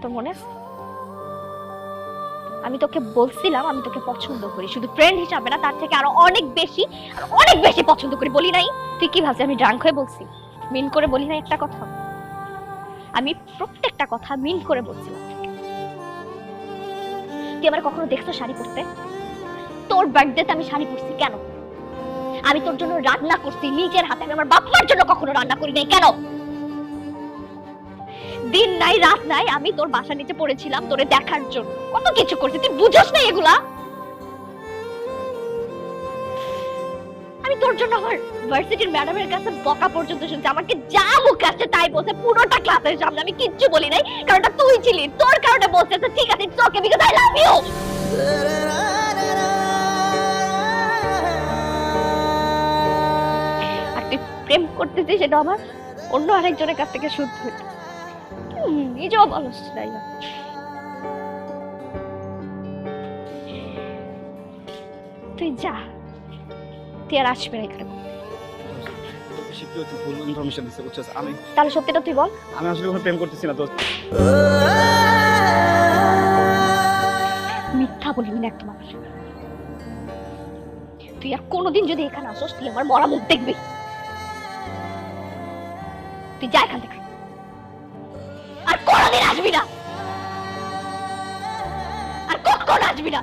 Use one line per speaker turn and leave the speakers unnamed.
তোর মনে আছে? আমি তোকে বলছিলাম আমি তোকে পছন্দ করি, শুধু ফ্রেন্ড হিসাবে না, তার থেকে আরো অনেক বেশি পছন্দ করি। বলি নাই? তুই কি ভাবছিস আমি ড্রাঙ্ক হয়ে বলছি? মিন করে বলি নাই একটা কথা? আমি প্রত্যেকটা কথা মিন করে বলছিলাম। তুই আমার কখনো দেখছো শাড়ি পরতে? তোর বার্থডেতে আমি শাড়ি পরছি কেন? আমি তোর জন্য রান্না করছি নিজের হাতে, আমি আমার বাপ মার জন্য কখনো রান্না করি নাই কেন? দিন নাই রাত নাই আমি তোর বাসা নিচে পড়েছিলাম তোরে দেখার জন্য, কত কিছু করছি, তুই বুঝোস না এগুলা? আমি তোর জন্য আমার ভার্সিটির ম্যাডামের কাছে বকা পর্যন্ত শুনছি, আমাকে যা মুখ আসছে তাই বলছে পুরোটা ক্লাসের সামনে, আমি কিচ্ছু বলি নাই, কারণ এটা তুই ছিলি, তোর কারণে বলছে ঠিক আছে it's okay because I love you. আর তুই প্রেম করতেছিস সেটা আমার অন্য আরেকজনের কাছ থেকে শুদ্ধ হইতো, নিজেও বলস তাই না? তুই যা, তুই আর আসবে না এখানে।
ভুল ইনফরমেশন দিছে বুঝছস?
তাহলে সত্যিটা তুই বল।
আমি আসলে কোনো প্রেম করতেছি না দোস্ত।
মিথ্যা বলবি না একদম আমার। তুই আর কোনোদিন যদি এখানে আসোস তুই আমার মরা মুখ দেখবি। তুই যা এখান থেকে, আর কোনোদিন আসবি না, আর কখন আসবি না।